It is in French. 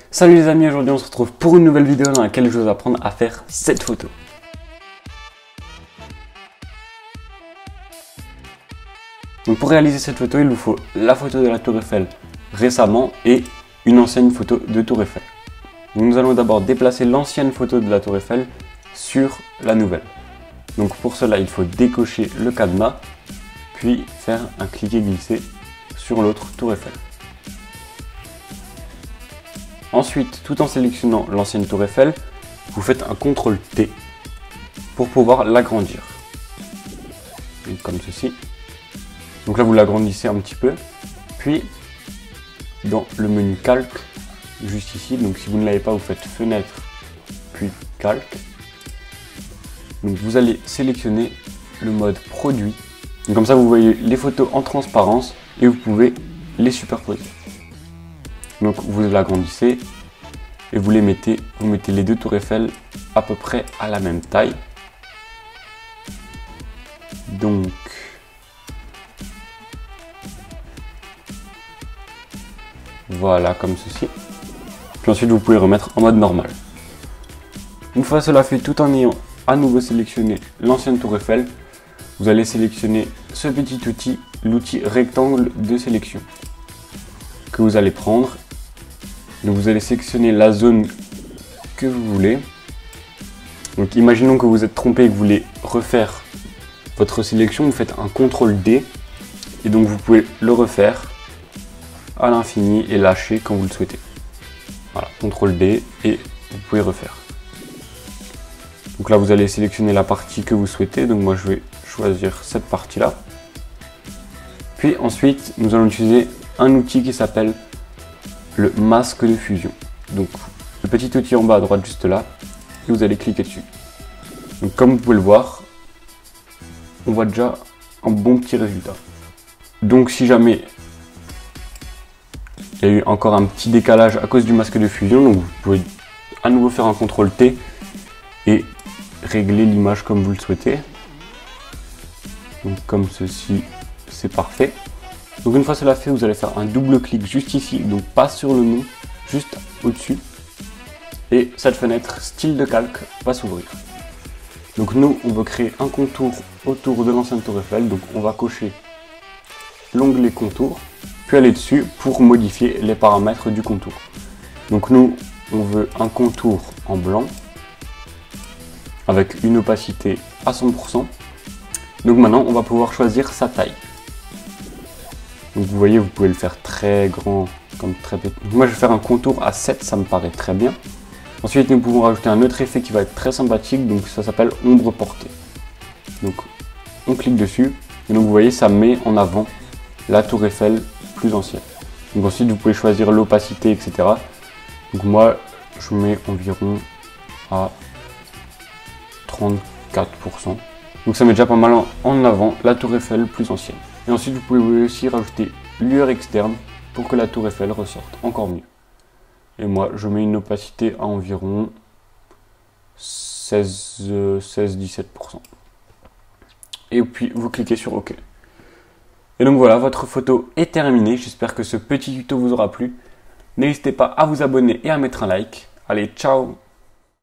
Salut les amis, aujourd'hui on se retrouve pour une nouvelle vidéo dans laquelle je vais vous apprendre à faire cette photo. Donc pour réaliser cette photo, il vous faut la photo de la Tour Eiffel récemment et une ancienne photo de Tour Eiffel. Donc nous allons d'abord déplacer l'ancienne photo de la Tour Eiffel sur la nouvelle. Donc pour cela, il faut décocher le cadenas, puis faire un cliquer-glisser sur l'autre Tour Eiffel. Ensuite, tout en sélectionnant l'ancienne Tour Eiffel, vous faites un CTRL-T pour pouvoir l'agrandir. Comme ceci. Donc là, vous l'agrandissez un petit peu. Puis, dans le menu calque, juste ici, donc si vous ne l'avez pas, vous faites fenêtre, puis calque. Donc vous allez sélectionner le mode produit. Donc comme ça, vous voyez les photos en transparence et vous pouvez les superposer. Donc vous l'agrandissez et vous mettez les deux tours Eiffel à peu près à la même taille. Donc voilà, comme ceci. Puis ensuite vous pouvez remettre en mode normal. Une fois cela fait, tout en ayant à nouveau sélectionné l'ancienne tour Eiffel, vous allez sélectionner ce petit outil, l'outil rectangle de sélection que vous allez prendre. Donc vous allez sélectionner la zone que vous voulez. Donc imaginons que vous êtes trompé et que vous voulez refaire votre sélection, vous faites un CTRL-D et donc vous pouvez le refaire à l'infini et lâcher quand vous le souhaitez. Voilà, CTRL-D et vous pouvez refaire. Donc là vous allez sélectionner la partie que vous souhaitez, donc moi je vais choisir cette partie là. Puis ensuite nous allons utiliser un outil qui s'appelle le masque de fusion. Donc le petit outil en bas à droite juste là, et vous allez cliquer dessus. Donc comme vous pouvez le voir, on voit déjà un bon petit résultat. Donc si jamais il y a eu encore un petit décalage à cause du masque de fusion, donc vous pouvez à nouveau faire un CTRL-T et régler l'image comme vous le souhaitez. Donc comme ceci, c'est parfait. Donc une fois cela fait, vous allez faire un double clic juste ici, donc pas sur le nom, juste au-dessus. Et cette fenêtre style de calque va s'ouvrir. Donc nous, on veut créer un contour autour de l'ancienne tour Eiffel, donc on va cocher l'onglet contour, puis aller dessus pour modifier les paramètres du contour. Donc nous, on veut un contour en blanc, avec une opacité à 100%. Donc maintenant, on va pouvoir choisir sa taille. Donc vous voyez, vous pouvez le faire très grand, comme très petit. Moi je vais faire un contour à 7, ça me paraît très bien. Ensuite nous pouvons rajouter un autre effet qui va être très sympathique, donc ça s'appelle ombre portée. Donc on clique dessus, et donc vous voyez ça met en avant la tour Eiffel plus ancienne. Donc ensuite vous pouvez choisir l'opacité, etc. Donc moi je mets environ à 34%. Donc ça met déjà pas mal en avant la tour Eiffel plus ancienne. Et ensuite vous pouvez aussi rajouter lueur externe pour que la tour Eiffel ressorte encore mieux. Et moi je mets une opacité à environ 16-17%. Et puis vous cliquez sur OK. Et donc voilà, votre photo est terminée. J'espère que ce petit tuto vous aura plu. N'hésitez pas à vous abonner et à mettre un like. Allez, ciao!